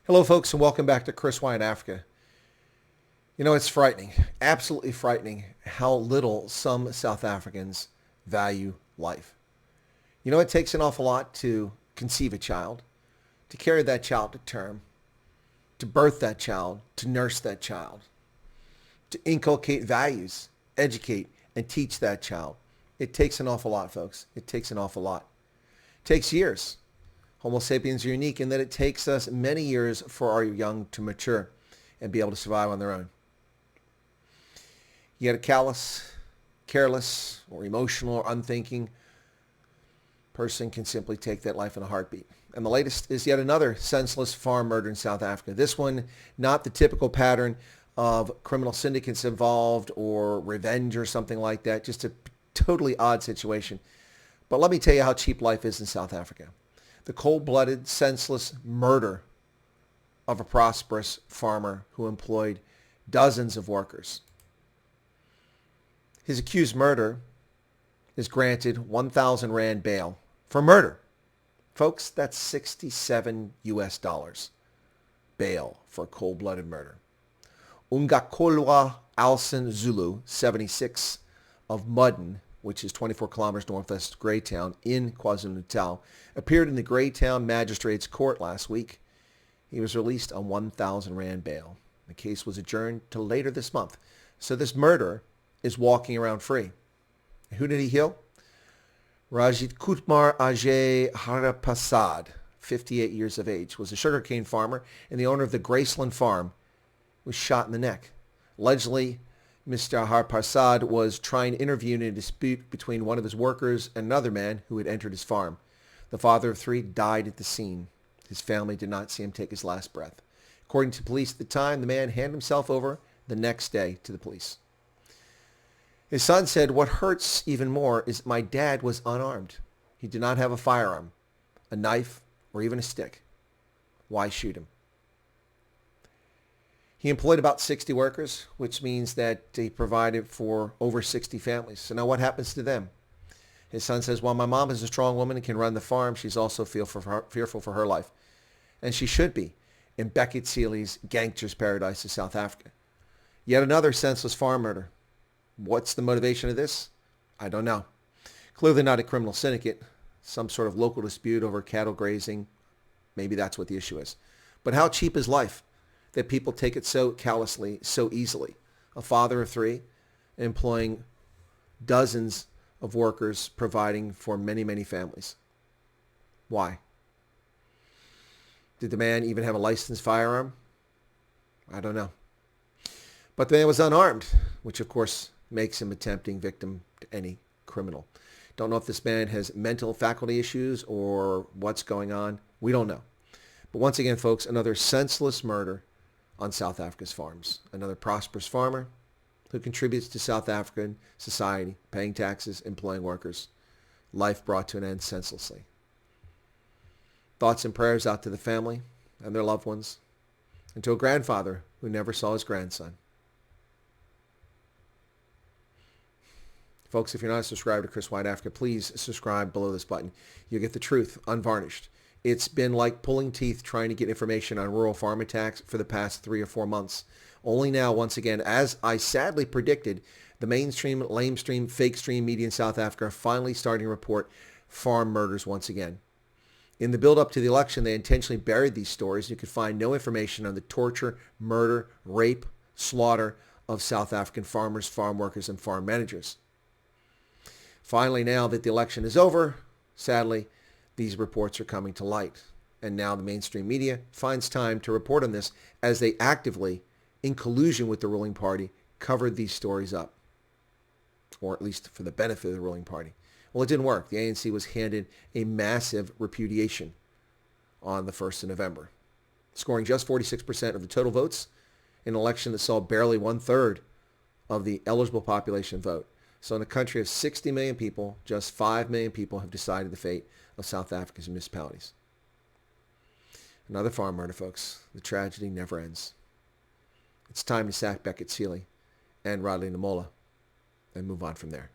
Hello, folks, and welcome back to Chris Wyatt Africa. You know, it's frightening, absolutely frightening, how little some South Africans value life. You know, it takes an awful lot to conceive a child, to carry that child to term, to birth that child, to nurse that child, to inculcate values, educate, and teach that child. It takes an awful lot, folks. It takes an awful lot. It takes years. Homo sapiens are unique in that it takes us many years for our young to mature and be able to survive on their own. Yet a callous, careless, or emotional or unthinking person can simply take that life in a heartbeat. And the latest is yet another senseless farm murder in South Africa. This one, not the typical pattern of criminal syndicates involved or revenge or something like that. Just a totally odd situation. But let me tell you how cheap life is in South Africa. The cold-blooded, senseless murder of a prosperous farmer who employed dozens of workers. His accused murder is granted 1,000 Rand bail for murder. Folks, that's 67 US dollars bail for cold-blooded murder. Ungakhohlwa Alson Zulu, 76, of Muden, which is 24 kilometers northwest of Greytown in KwaZulu-Natal, appeared in the Greytown Magistrates Court last week. He was released on 1,000 Rand bail. The case was adjourned to later this month. So this murderer is walking around free. Who did he kill? Rajithkumar Ajay Haripersaad, 58 years of age, was a sugarcane farmer and the owner of the Greytown farm, was shot in the neck. Allegedly, Mr. Haripersaad was trying to intervene in a dispute between one of his workers and another man who had entered his farm. The father of three died at the scene. His family did not see him take his last breath. According to police at the time, the man handed himself over the next day to the police. His son said, "What hurts even more is my dad was unarmed. He did not have a firearm, a knife, or even a stick. Why shoot him?" He employed about 60 workers, which means that he provided for over 60 families. So now what happens to them? His son says, "Well, my mom is a strong woman and can run the farm. She's also fearful for her life." And she should be in Beckett Seeley's gangster's paradise of South Africa. Yet another senseless farm murder. What's the motivation of this? I don't know. Clearly not a criminal syndicate. Some sort of local dispute over cattle grazing. Maybe that's what the issue is. But how cheap is life that people take it so callously, so easily? A father of three, employing dozens of workers, providing for many, many families. Why? Did the man even have a licensed firearm? I don't know. But the man was unarmed, which of course makes him a tempting victim to any criminal. Don't know if this man has mental faculty issues or what's going on. We don't know. But once again, folks, another senseless murder on South Africa's farms. Another prosperous farmer who contributes to South African society, paying taxes, employing workers. Life brought to an end senselessly. Thoughts and prayers out to the family and their loved ones, and to a grandfather who never saw his grandson. Folks, if you're not subscribed to Chris Wyatt Africa, please subscribe below this button. You'll get the truth, unvarnished. It's been like pulling teeth trying to get information on rural farm attacks for the past 3 or 4 months. Only now, once again, as I sadly predicted, the mainstream, lamestream, fake stream media in South Africa are finally starting to report farm murders once again. In the build-up to the election, they intentionally buried these stories. You could find no information on the torture, murder, rape, slaughter of South African farmers, farm workers, and farm managers. Finally, now that the election is over, sadly, these reports are coming to light. And now the mainstream media finds time to report on this as they actively, in collusion with the ruling party, covered these stories up. Or at least for the benefit of the ruling party. Well, it didn't work. The ANC was handed a massive repudiation on the 1st of November, scoring just 46% of the total votes in an election that saw barely 1/3 of the eligible population vote. So in a country of 60 million people, just 5 million people have decided the fate of South Africa's municipalities. Another farm murder, folks. The tragedy never ends. It's time to sack Beckett Seeley and Rodney Namola and move on from there.